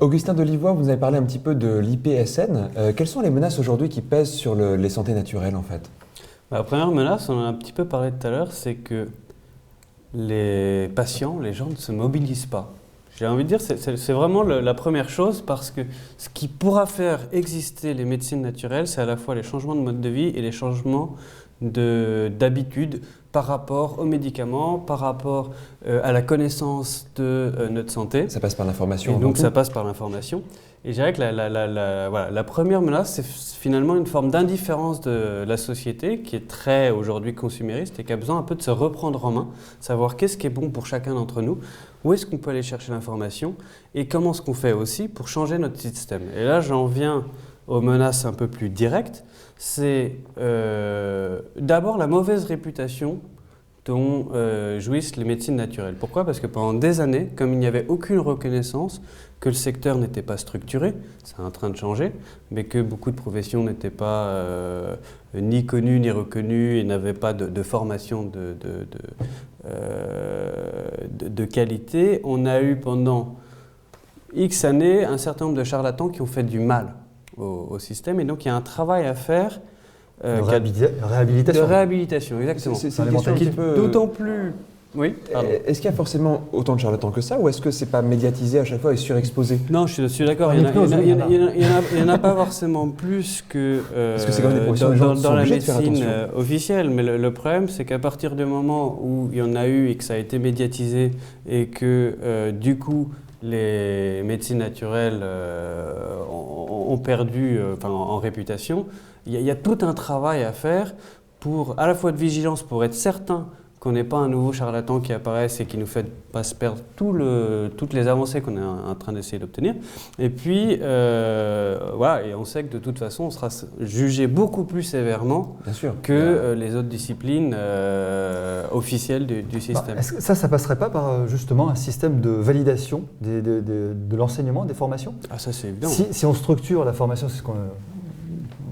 Augustin Delivoye, vous nous avez parlé un petit peu de l'IPSN. Quelles sont les menaces aujourd'hui qui pèsent sur les santé naturelles en fait? La première menace, on en a un petit peu parlé tout à l'heure, c'est que les patients, les gens ne se mobilisent pas. J'ai envie de dire, c'est vraiment la première chose parce que ce qui pourra faire exister les médecines naturelles, c'est à la fois les changements de mode de vie et les changements d'habitude par rapport aux médicaments, par rapport à la connaissance de notre santé. Ça passe par l'information. Et donc ça passe par l'information. Et je dirais que voilà, la première menace, c'est finalement une forme d'indifférence de la société qui est très aujourd'hui consumériste et qui a besoin un peu de se reprendre en main, savoir qu'est-ce qui est bon pour chacun d'entre nous, où est-ce qu'on peut aller chercher l'information et comment est-ce qu'on fait aussi pour changer notre système. Et là, j'en viens aux menaces un peu plus directes. C'est d'abord la mauvaise réputation dont jouissent les médecines naturelles. Pourquoi? Parce que pendant des années, comme il n'y avait aucune reconnaissance, que le secteur n'était pas structuré, c'est en train de changer, mais que beaucoup de professions n'étaient pas ni connues ni reconnues et n'avaient pas de formation de qualité, on a eu pendant X années un certain nombre de charlatans qui ont fait du mal au système, et donc il y a un travail à faire. Réhabilitation. De réhabilitation, exactement. C'est une question un petit peu... D'autant plus... Oui, est-ce qu'il y a forcément autant de charlatans que ça, ou est-ce que c'est pas médiatisé à chaque fois et surexposé? Non, je suis d'accord, il n'y en a pas forcément plus que, parce que c'est quand même des professions dans la médecine officielle, officielle, mais le problème c'est qu'à partir du moment où il y en a eu et que ça a été médiatisé et que du coup les médecines naturelles ont perdu en réputation, il y a tout un travail à faire pour à la fois de vigilance pour être certain qu'on n'ait pas un nouveau charlatan qui apparaisse et qui nous fait pas se perdre toutes les avancées qu'on est en train d'essayer d'obtenir. Et puis, voilà, et on sait que de toute façon, on sera jugé beaucoup plus sévèrement que les autres disciplines officielles du système. Est-ce que ça passerait pas par justement un système de validation de l'enseignement, des formations? Ah, ça c'est évident. Si on structure la formation, c'est ce qu'on...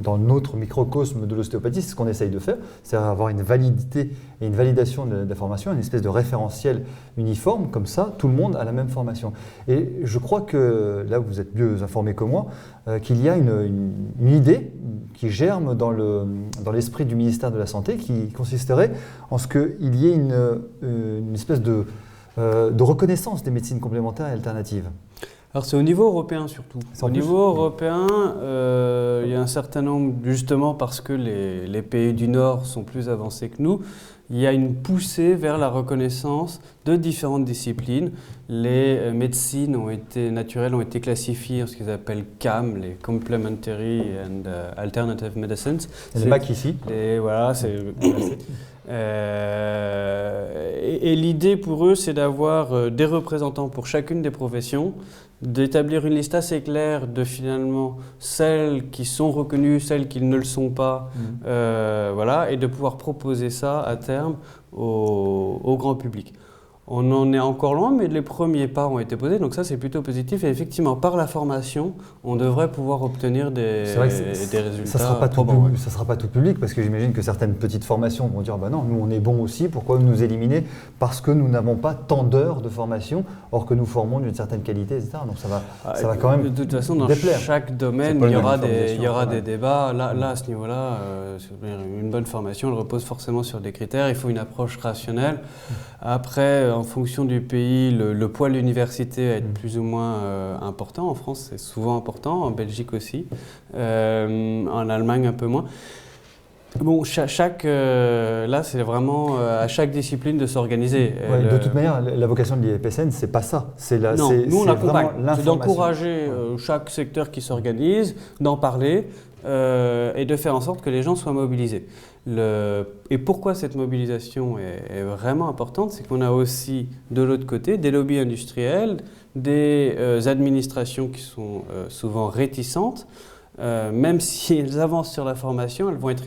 Dans notre microcosme de l'ostéopathie, c'est ce qu'on essaye de faire, c'est avoir une validité et une validation de la formation, une espèce de référentiel uniforme, comme ça, tout le monde a la même formation. Et je crois que, là vous êtes mieux informé que moi, qu'il y a une idée qui germe dans l'esprit du ministère de la Santé, qui consisterait en ce qu'il y ait une espèce de reconnaissance des médecines complémentaires et alternatives. Alors c'est au niveau européen surtout. Au niveau européen, il y a un certain nombre, justement parce que les pays du Nord sont plus avancés que nous, il y a une poussée vers la reconnaissance de différentes disciplines. Les médecines naturelles ont été classifiées en ce qu'ils appellent CAM, les Complementary and Alternative Medicines. Les MAC ici. Et voilà, et l'idée pour eux, c'est d'avoir des représentants pour chacune des professions, d'établir une liste assez claire de finalement celles qui sont reconnues, celles qui ne le sont pas, voilà, et de pouvoir proposer ça à terme au grand public. On en est encore loin, mais les premiers pas ont été posés, donc ça c'est plutôt positif. Et effectivement, par la formation, on devrait pouvoir obtenir des résultats. Ça ne sera pas tout public, parce que j'imagine que certaines petites formations vont dire bah non, nous on est bons aussi, pourquoi nous éliminer? Parce que nous n'avons pas tant d'heures de formation, or que nous formons d'une certaine qualité, etc. Donc ça va quand même. De toute façon, dans déplaire. chaque domaine, il y aura des débats. Là, à ce niveau-là, une bonne formation, elle repose forcément sur des critères. Il faut une approche rationnelle. Après, en fonction du pays, le poids de l'université va être plus ou moins important. En France, c'est souvent important, en Belgique aussi, en Allemagne un peu moins. Bon, là, c'est vraiment à chaque discipline de s'organiser. Ouais, de toute manière, la vocation de l'IPSN, c'est pas ça. Non, nous on accompagne. C'est d'encourager chaque secteur qui s'organise, d'en parler et de faire en sorte que les gens soient mobilisés. Et pourquoi cette mobilisation est vraiment importante, c'est qu'on a aussi de l'autre côté des lobbies industriels, des administrations qui sont souvent réticentes. Même si elles avancent sur la formation, elles vont être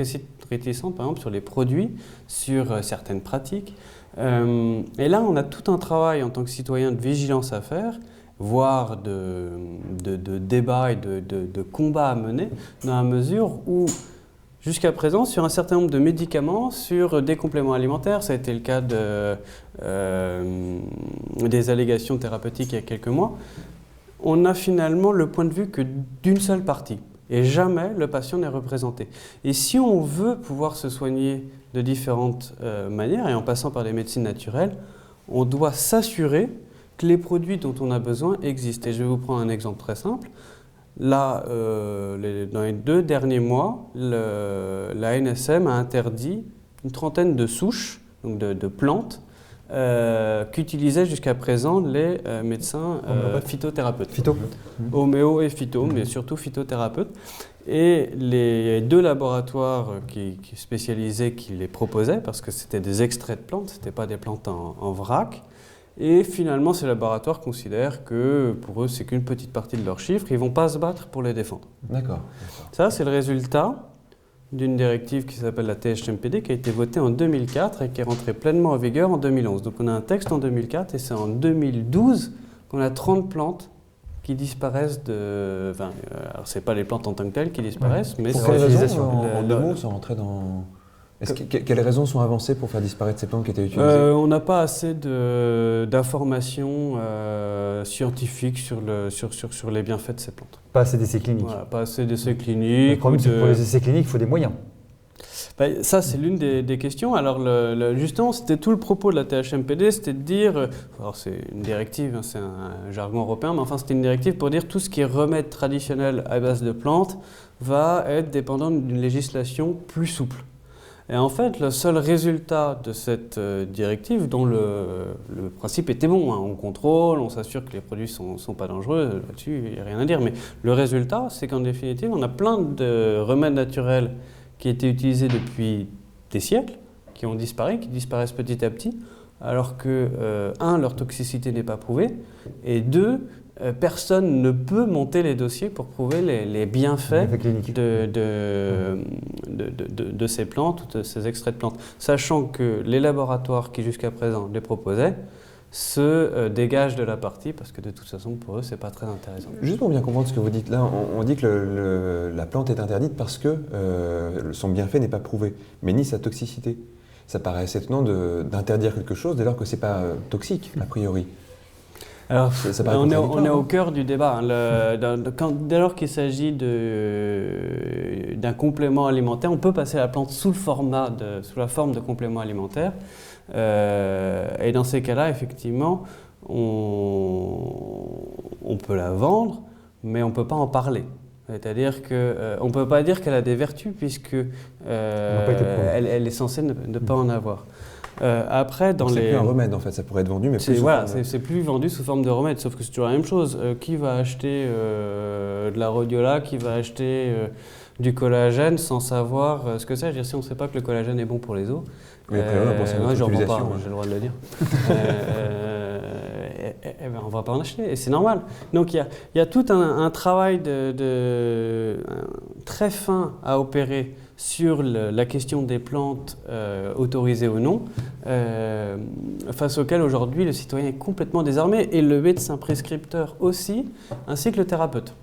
réticentes par exemple sur les produits, sur certaines pratiques. Et là, on a tout un travail en tant que citoyen de vigilance à faire, voire de débat et de combat à mener, dans la mesure où jusqu'à présent, sur un certain nombre de médicaments, sur des compléments alimentaires, ça a été le cas des allégations thérapeutiques il y a quelques mois, on a finalement le point de vue que d'une seule partie. Et jamais le patient n'est représenté. Et si on veut pouvoir se soigner de différentes manières, et en passant par les médecines naturelles, on doit s'assurer que les produits dont on a besoin existent. Et je vais vous prendre un exemple très simple. Là, dans les 2 derniers mois, la ANSM a interdit une trentaine de souches, donc de plantes, qu'utilisaient jusqu'à présent les médecins phytothérapeutes. Homéo et phyto, mais surtout phytothérapeutes. Et les 2 laboratoires qui spécialisés qui les proposaient, parce que c'était des extraits de plantes, ce n'étaient pas des plantes en vrac. Et finalement, ces laboratoires considèrent que pour eux, c'est qu'une petite partie de leurs chiffres. Ils ne vont pas se battre pour les défendre. D'accord. Ça, c'est le résultat d'une directive qui s'appelle la THMPD, qui a été votée en 2004 et qui est rentrée pleinement en vigueur en 2011. Donc on a un texte en 2004 et c'est en 2012 qu'on a 30 plantes qui disparaissent de... Enfin, alors c'est pas les plantes en tant que telles qui disparaissent, mais... Pour quelles raisons, en 2 mots, sans rentrer dans... Quelles raisons sont avancées pour faire disparaître ces plantes qui étaient utilisées? On n'a pas assez d'informations scientifiques sur les bienfaits de ces plantes. Pas assez d'essais cliniques. Voilà, pas assez d'essais cliniques. Le problème, c'est que pour les essais cliniques, il faut des moyens. Ça, c'est l'une des questions. Alors, justement, c'était tout le propos de la THMPD, c'était de dire, alors c'est une directive, hein, c'est un jargon européen, mais enfin, c'était une directive pour dire tout ce qui est remède traditionnel à base de plantes va être dépendant d'une législation plus souple. Et en fait, le seul résultat de cette directive, dont le principe était bon, hein, on contrôle, on s'assure que les produits ne sont pas dangereux, là-dessus, il n'y a rien à dire, mais le résultat, c'est qu'en définitive, on a plein de remèdes naturels qui étaient utilisés depuis des siècles, qui ont disparu, qui disparaissent petit à petit, alors que, leur toxicité n'est pas prouvée, et 2, personne ne peut monter les dossiers pour prouver les bienfaits de ces plantes ou de ces extraits de plantes, sachant que les laboratoires qui jusqu'à présent les proposaient se dégagent de la partie parce que de toute façon pour eux c'est pas très intéressant. Juste pour bien comprendre ce que vous dites là, on dit que la plante est interdite parce que son bienfait n'est pas prouvé, mais ni sa toxicité. Ça paraît assez étonnant d'interdire quelque chose dès lors que c'est pas toxique a priori. Alors, on est au cœur du débat. Dès lors qu'il s'agit d'un complément alimentaire, on peut passer la plante sous la forme de complément alimentaire. Et dans ces cas-là, effectivement, on peut la vendre, mais on ne peut pas en parler. C'est-à-dire qu'on ne peut pas dire qu'elle a des vertus puisqu'elle est censée ne pas en avoir. Après, c'est plus un remède en fait, ça pourrait être vendu, mais c'est plus vendu sous forme de remède, sauf que c'est toujours la même chose. Qui va acheter de la rhodiola, qui va acheter du collagène sans savoir ce que c'est? Je veux dire, si on ne sait pas que le collagène est bon pour les os, mais après, moi j'en vends pas, j'ai le droit de le dire. On ne va pas en acheter, et c'est normal. Donc il y a tout un travail très fin à opérer sur la question des plantes autorisées ou non, face auquel aujourd'hui le citoyen est complètement désarmé, et le médecin prescripteur aussi, ainsi que le thérapeute.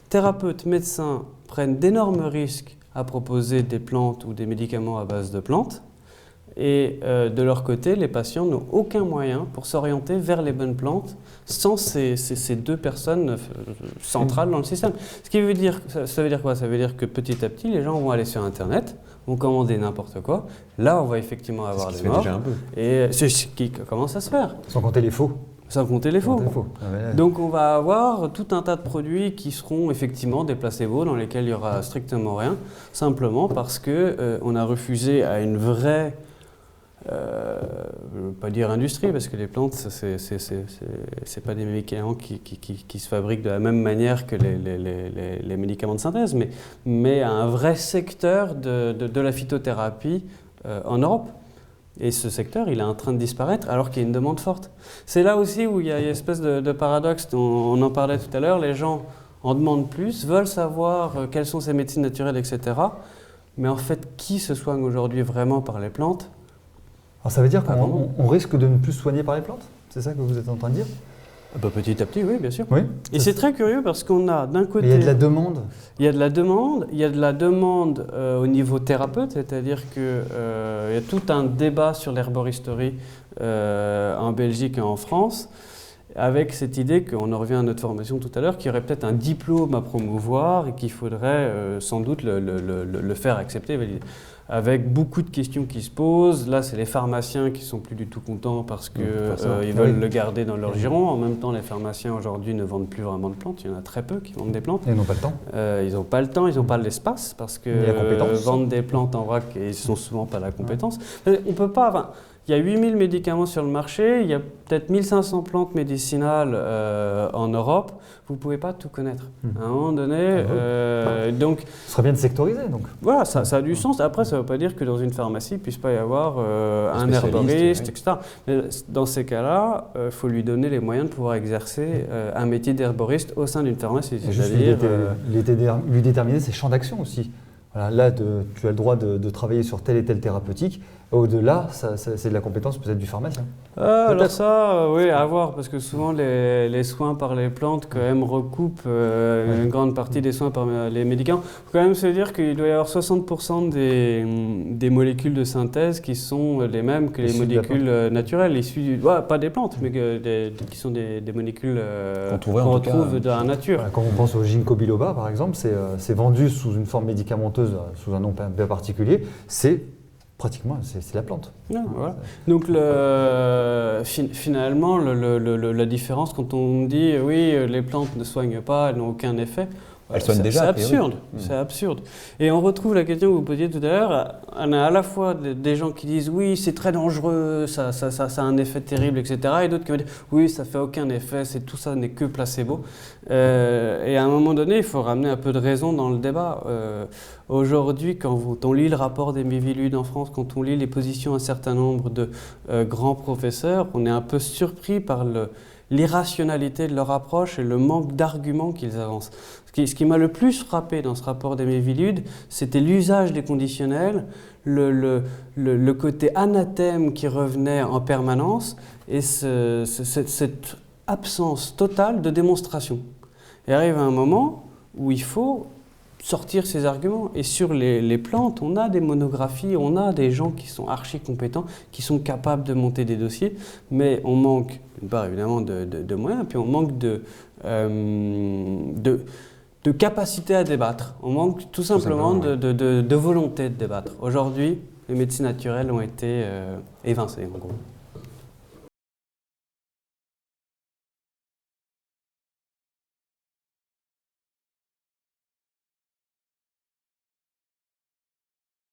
Thérapeutes, médecins prennent d'énormes risques à proposer des plantes ou des médicaments à base de plantes, et de leur côté, les patients n'ont aucun moyen pour s'orienter vers les bonnes plantes sans ces 2 personnes centrales dans le système. Ce qui veut dire, ça veut dire quoi? Ça veut dire que petit à petit, les gens vont aller sur Internet, vont commander n'importe quoi. Là, on va effectivement avoir des morts. Déjà un peu. Et c'est ce qui commence à se faire. Sans compter les faux. Sans compter les faux. Donc on va avoir tout un tas de produits qui seront effectivement des placebos dans lesquels il n'y aura strictement rien, simplement parce qu'on a refusé à une vraie... je ne veux pas dire industrie, parce que les plantes, c'est pas des médicaments qui se fabriquent de la même manière que les médicaments de synthèse, mais un vrai secteur de la phytothérapie en Europe. Et ce secteur, il est en train de disparaître alors qu'il y a une demande forte. C'est là aussi où il y a une espèce de paradoxe, on en parlait tout à l'heure, les gens en demandent plus, veulent savoir quelles sont ces médecines naturelles, etc. Mais en fait, qui se soigne aujourd'hui vraiment par les plantes? Alors ça veut dire qu'on risque de ne plus se soigner par les plantes? C'est ça que vous êtes en train de dire? Petit à petit, oui, bien sûr. Oui, et c'est très curieux parce qu'on a d'un côté... Mais il y a de la demande. Il y a de la demande au niveau thérapeute, c'est-à-dire qu'il y a tout un débat sur l'herboristerie en Belgique et en France. avec cette idée qu'on en revient à notre formation tout à l'heure, qu'il y aurait peut-être un diplôme à promouvoir et qu'il faudrait sans doute le faire accepter, valider. Avec beaucoup de questions qui se posent. Là, c'est les pharmaciens qui sont plus du tout contents parce qu'ils veulent le garder dans leur giron. En même temps, les pharmaciens aujourd'hui ne vendent plus vraiment de plantes. Il y en a très peu qui vendent des plantes. Ils n'ont pas le temps. Ils n'ont pas le temps, ils n'ont pas l'espace parce que vendre des plantes en vrac, ils n'ont souvent pas la compétence. On peut pas... Enfin, il y a 8000 médicaments sur le marché, il y a peut-être 1500 plantes médicinales en Europe. Vous ne pouvez pas tout connaître. À un moment donné, donc... Ce serait bien de sectoriser, donc. Voilà, ça a du sens. Après, ça ne veut pas dire que dans une pharmacie, il ne puisse pas y avoir un herboriste, etc. Mais dans ces cas-là, il faut lui donner les moyens de pouvoir exercer un métier d'herboriste au sein d'une pharmacie. C'est-à-dire lui déterminer ses champs d'action aussi. Voilà, là, tu as le droit de travailler sur telle et telle thérapeutique. Au-delà, c'est de la compétence peut-être du pharmacien. Alors ça, oui, à voir, parce que souvent les soins par les plantes quand même recoupent une grande partie des soins par les médicaments. Il faut quand même se dire qu'il doit y avoir 60% des molécules de synthèse qui sont les mêmes que les molécules naturelles, issues, pas des plantes, mais qui sont des molécules qu'on retrouve dans la nature. Voilà, quand on pense au ginkgo biloba, par exemple, c'est vendu sous une forme médicamenteuse, sous un nom bien particulier. Pratiquement, c'est la plante. Non, voilà. Donc finalement, la différence quand on dit oui, les plantes ne soignent pas, elles n'ont aucun effet, elles soignent déjà. C'est absurde. C'est absurde. Et on retrouve la question que vous posiez tout à l'heure. On a à la fois des gens qui disent oui, c'est très dangereux, ça a un effet terrible, etc. Et d'autres qui vont dire oui, ça fait aucun effet, tout ça n'est que placebo. Et à un moment donné, il faut ramener un peu de raison dans le débat. Aujourd'hui, quand on lit le rapport des Miviludes en France, quand on lit les positions d'un certain nombre de grands professeurs, on est un peu surpris par l'irrationalité de leur approche et le manque d'arguments qu'ils avancent. Ce qui m'a le plus frappé dans ce rapport des Miviludes, c'était l'usage des conditionnels, le côté anathème qui revenait en permanence et cette absence totale de démonstration. Et arrive un moment où il faut sortir ces arguments. Et sur les plantes, on a des monographies, on a des gens qui sont archi compétents, qui sont capables de monter des dossiers, mais on manque, d'une part évidemment, de moyens, puis on manque de capacité à débattre. On manque tout simplement de volonté de débattre. Aujourd'hui, les médecines naturelles ont été évincées, en gros.